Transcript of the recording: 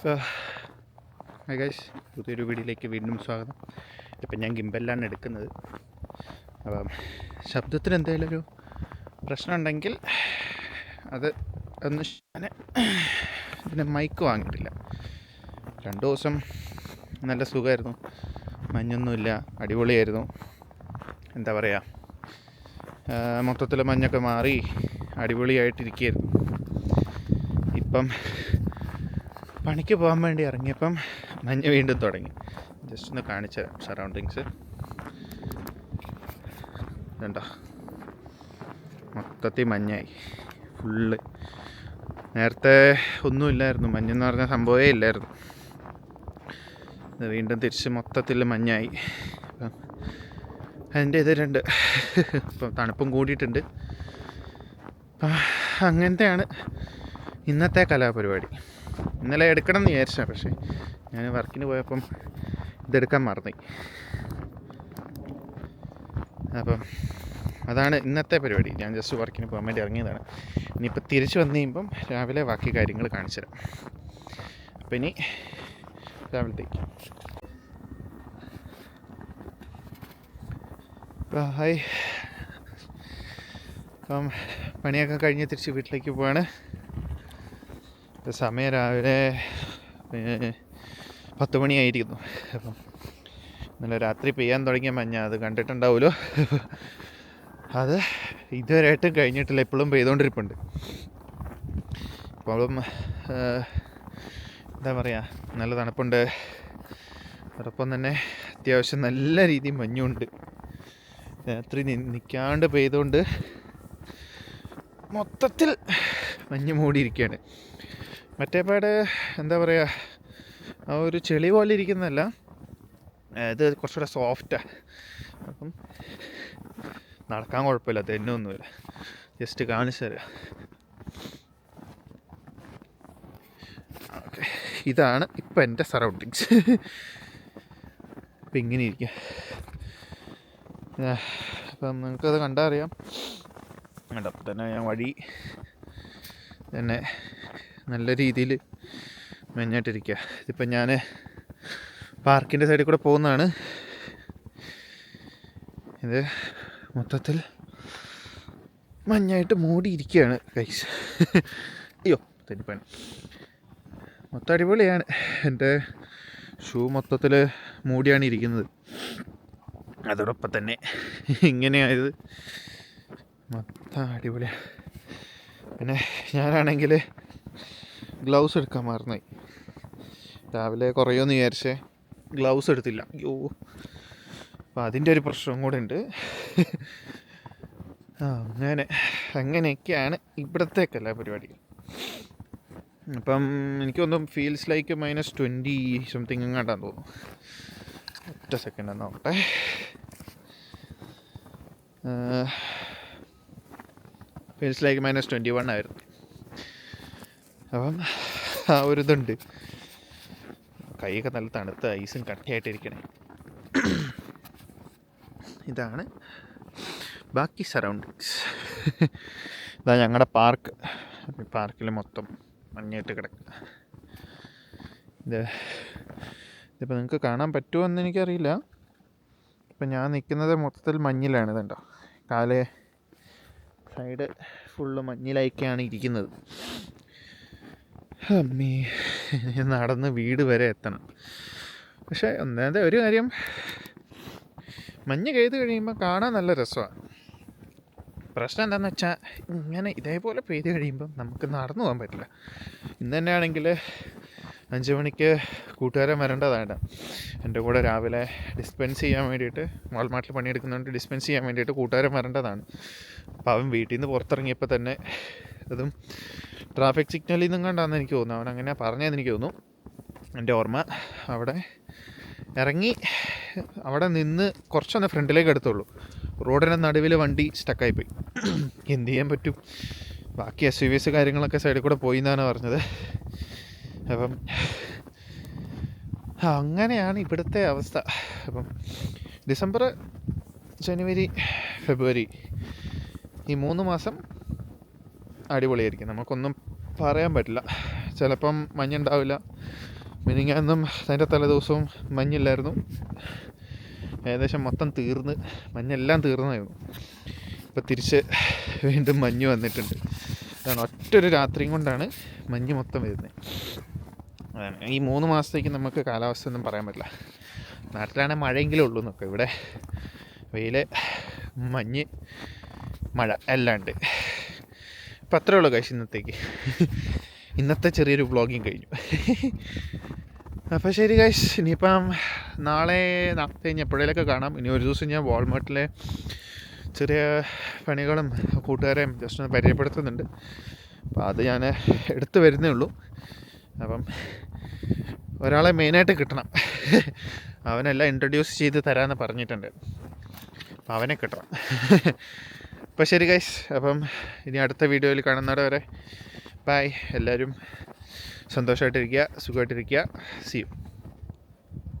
Hi guys, പുതിയൊരു വീഡിയോയിലേക്ക് വീണ്ടും സ്വാഗതം. ഇപ്പം ഞാൻ ഗിംബലിലാണ് എടുക്കുന്നത്. അപ്പം ശബ്ദത്തിന് എന്തെങ്കിലും ഒരു പ്രശ്നം ഉണ്ടെങ്കിൽ അത് ഒന്ന് ഞാൻ പിന്നെ മൈക്ക് വാങ്ങിയിട്ടില്ല. 2 ദിവസം നല്ല സുഖമായിരുന്നു, മഞ്ഞൊന്നുമില്ല, അടിപൊളിയായിരുന്നു. എന്താ പറയുക, മൊത്തത്തിൽ മഞ്ഞൊക്കെ മാറി അടിപൊളിയായിട്ടിരിക്കുകയായിരുന്നു. ഇപ്പം പണിക്ക് പോകാൻ വേണ്ടി ഇറങ്ങിയപ്പം മഞ്ഞ് വീണ്ടും തുടങ്ങി. ജസ്റ്റ് ഒന്ന് കാണിച്ച സറൗണ്ടിങ്സ് കണ്ടോ, മൊത്തത്തിൽ മഞ്ഞായി ഫുള്ള്. നേരത്തെ ഒന്നുമില്ലായിരുന്നു, മഞ്ഞെന്ന് പറഞ്ഞ സംഭവമേ ഇല്ലായിരുന്നു. ഇത് വീണ്ടും തിരിച്ച് മൊത്തത്തിൽ മഞ്ഞായി. അപ്പം അതിൻ്റെ ഇതിലുണ്ട്. ഇപ്പം തണുപ്പും കൂടിയിട്ടുണ്ട്. അങ്ങനത്തെയാണ് ഇന്നത്തെ കലാപരിപാടി. ഇന്നലെ എടുക്കണം എന്ന് വിചാരിച്ചാണ്, പക്ഷേ ഞാൻ വർക്കിന് പോയപ്പം ഇതെടുക്കാൻ മറന്നു. അപ്പം അതാണ് ഇന്നത്തെ പരിപാടി. ഞാൻ ജസ്റ്റ് വർക്കിന് പോകാൻ വേണ്ടി ഇറങ്ങിയതാണ്. ഇനിയിപ്പോൾ തിരിച്ച് വന്നു കഴിയുമ്പം രാവിലെ ബാക്കി കാര്യങ്ങൾ കാണിച്ചു തരാം. അപ്പം ഇനി രാവിലത്തേക്ക് ഹായ്. അപ്പം പണിയൊക്കെ കഴിഞ്ഞ് തിരിച്ച് വീട്ടിലേക്ക് പോവാണ്. സമയം രാവിലെ 10 മണിയായിരിക്കുന്നു. അപ്പം ഇന്നലെ രാത്രി പെയ്യാൻ തുടങ്ങിയ മഞ്ഞ, അത് കണ്ടിട്ടുണ്ടാവുമല്ലോ. അത് ഇതുവരെയായിട്ടും കഴിഞ്ഞിട്ടില്ല, ഇപ്പോഴും പെയ്തുകൊണ്ടിരിപ്പുണ്ട്. ഇപ്പോഴും എന്താ പറയുക, നല്ല തണുപ്പുണ്ട്. അതോടൊപ്പം തന്നെ അത്യാവശ്യം നല്ല രീതിയിൽ മഞ്ഞുണ്ട്. രാത്രി നിൽക്കാണ്ട് പെയ്തുകൊണ്ട് മൊത്തത്തിൽ മഞ്ഞ് മൂടിയിരിക്കുകയാണ്. മറ്റേപാട് എന്താ പറയുക, ആ ഒരു ചെളി പോലെ ഇരിക്കുന്നതല്ല, ഇത് കുറച്ചുകൂടെ സോഫ്റ്റാണ്. അപ്പം നടക്കാൻ കുഴപ്പമില്ല, തെന്നൊന്നുമില്ല. ജസ്റ്റ് കാണിച്ചു തരാം. ഓക്കെ, ഇതാണ് ഇപ്പം എൻ്റെ സറൗണ്ടിങ്സ്. ഇപ്പം ഇങ്ങനെ ഇരിക്കുക. അപ്പം നിങ്ങൾക്കത് കണ്ടാൽ അറിയാം. അപ്പം തന്നെ ഞാൻ വഴി തന്നെ നല്ല രീതിയിൽ മഞ്ഞായിട്ടിരിക്കുക. ഇതിപ്പം ഞാൻ പാർക്കിൻ്റെ സൈഡിൽ കൂടെ പോകുന്നതാണ്. ഇത് മൊത്തത്തിൽ മഞ്ഞായിട്ട് മൂടിയിരിക്കുകയാണ് ഗൈസ്. അയ്യോ, തെറ്റിപ്പാണ്. മൊത്തം അടിപൊളിയാണ്. എൻ്റെ ഷൂ മൊത്തത്തിൽ മൂടിയാണ് ഇരിക്കുന്നത്. അതോടൊപ്പം തന്നെ ഇങ്ങനെയായത് മൊത്തം അടിപൊളിയാണ്. പിന്നെ ഞാനാണെങ്കിൽ ഗ്ലൗസ് എടുക്കാൻ മറന്നുപോയി. രാവിലെ കുറയുമെന്ന് വിചാരിച്ചേ ഗ്ലൗസ് എടുത്തില്ല. അയ്യോ, അപ്പം അതിൻ്റെ ഒരു പ്രശ്നം കൂടെ ഉണ്ട്. അങ്ങനെയൊക്കെയാണ് ഇവിടുത്തെ കലാപരിപാടികൾ. അപ്പം എനിക്കൊന്നും ഫീൽസ് ലൈക്ക് -20 സംതിങ് എങ്ങാണ്ടാന്ന് തോന്നുന്നു. ഒറ്റ സെക്കൻഡ് നോക്കട്ടെ. ഫീൽസ് ലൈക്ക് -21 ആയിരുന്നു. അപ്പം ആ ഒരു ഇതുണ്ട്. കൈയൊക്കെ നല്ല തണുത്ത ഐസും കട്ടയായിട്ടിരിക്കണേ. ഇതാണ് ബാക്കി സറൗണ്ടിങ്സ്. ഇതാ ഞങ്ങളുടെ പാർക്ക്. പാർക്കിൽ മൊത്തം മഞ്ഞായിട്ട് കിടക്കുക. ഇതിപ്പോൾ നിങ്ങൾക്ക് കാണാൻ പറ്റുമോ എന്ന് എനിക്കറിയില്ല. ഇപ്പം ഞാൻ നിൽക്കുന്നത് മൊത്തത്തിൽ മഞ്ഞിലാണ്. ഇതുണ്ടോ, കാലേ സൈഡ് ഫുള്ള് മഞ്ഞിലായിക്കാണ് ഇരിക്കുന്നത്. അമ്മേ, നടന്ന് വീട് വരെ എത്തണം. പക്ഷേ ഒന്നാമത്തെ ഒരു കാര്യം, മഞ്ഞ് പെയ്ത് കഴിയുമ്പോൾ കാണാൻ നല്ല രസമാണ്. പ്രശ്നം എന്താണെന്ന് വെച്ചാൽ, ഇങ്ങനെ ഇതേപോലെ പെയ്ത് കഴിയുമ്പം നമുക്ക് നടന്നു പോകാൻ പറ്റില്ല. ഇന്ന് തന്നെ ആണെങ്കിൽ 5 മണിക്ക് കൂട്ടുകാരൻ വരേണ്ടതാണ്. എൻ്റെ കൂടെ രാവിലെ ഡിസ്പെൻസ് ചെയ്യാൻ വേണ്ടിയിട്ട്, വാൾമാർട്ടിൽ പണിയെടുക്കുന്നതുകൊണ്ട് ഡിസ്പെൻസ് ചെയ്യാൻ വേണ്ടിയിട്ട് കൂട്ടുകാരൻ വരേണ്ടതാണ്. അപ്പോൾ അവൻ വീട്ടിൽ നിന്ന് പുറത്തിറങ്ങിയപ്പോൾ തന്നെ, അതും ട്രാഫിക് സിഗ്നലിൽ നിന്നും കണ്ടാന്ന് എനിക്ക് തോന്നുന്നു, അവൻ അങ്ങനെ പറഞ്ഞതെന്ന് എനിക്ക് തോന്നുന്നു, എൻ്റെ ഓർമ്മ. അവിടെ ഇറങ്ങി അവിടെ നിന്ന് കുറച്ചൊന്ന് ഫ്രണ്ടിലേക്ക് എടുത്തുള്ളൂ. റോഡിൻ്റെ നടുവിൽ വണ്ടി സ്റ്റക്കായിപ്പോയി. എന്ത് ചെയ്യാൻ പറ്റും, ബാക്കി SUVs കാര്യങ്ങളൊക്കെ സൈഡിൽ കൂടെ പോയി എന്നാണ് പറഞ്ഞത്. അപ്പം അങ്ങനെയാണ് ഇവിടുത്തെ അവസ്ഥ. അപ്പം ഡിസംബർ, ജനുവരി, ഫെബ്രുവരി ഈ 3 മാസം അടിപൊളിയായിരിക്കും. നമുക്കൊന്നും പറയാൻ പറ്റില്ല. ചിലപ്പം മഞ്ഞുണ്ടാവില്ല. മിനിങ്ങാന്നും അതിൻ്റെ തലേദിവസവും മഞ്ഞില്ലായിരുന്നു. ഏകദേശം മൊത്തം തീർന്ന് മഞ്ഞെല്ലാം തീർന്നായിരുന്നു. ഇപ്പോൾ തിരിച്ച് വീണ്ടും മഞ്ഞ് വന്നിട്ടുണ്ട്. അതാണ് ഒറ്റൊരു രാത്രിയും കൊണ്ടാണ് മഞ്ഞ് മൊത്തം വരുന്നത്. അതാണ് ഈ 3 മാസത്തേക്ക് നമുക്ക് കാലാവസ്ഥ ഒന്നും പറയാൻ പറ്റില്ല. നാട്ടിലാണെങ്കിൽ മഴയെങ്കിലും ഉള്ളൂ എന്നൊക്കെ, ഇവിടെ വെയിൽ, മഞ്ഞ്, മഴ എല്ലാം ഉണ്ട്. ഇപ്പം അത്രേ ഉള്ളൂ ഗൈസ് ഇന്നത്തേക്ക്. ഇന്നത്തെ ചെറിയൊരു വ്ളോഗിങ് കഴിഞ്ഞു. അപ്പോൾ ശരി ഗൈസ്, ഇനിയിപ്പം നാളെ കഴിഞ്ഞ് എപ്പോഴേലൊക്കെ കാണാം. ഇനി ഒരു ദിവസം ഞാൻ വാൾമാർട്ടിലെ ചെറിയ പണികളും കൂട്ടുകാരെയും ജസ്റ്റ് ഒന്ന് പരിചയപ്പെടുത്തുന്നുണ്ട്. അപ്പോൾ അത് ഞാൻ എടുത്തു വരുന്നേ ഉള്ളൂ. അപ്പം ഒരാളെ മെയിനായിട്ട് കിട്ടണം. അവനെല്ലാം ഇൻട്രൊഡ്യൂസ് ചെയ്ത് തരാമെന്ന് പറഞ്ഞിട്ടുണ്ട്. അപ്പം അവനെ കിട്ടണം. അപ്പോൾ ശരി ഗൈസ്, അപ്പം ഇനി അടുത്ത വീഡിയോയിൽ കാണുന്നവരെ വരെ ബൈ. എല്ലാവരും സന്തോഷമായിട്ടിരിക്കുക, സുഖമായിട്ടിരിക്കുക. See you.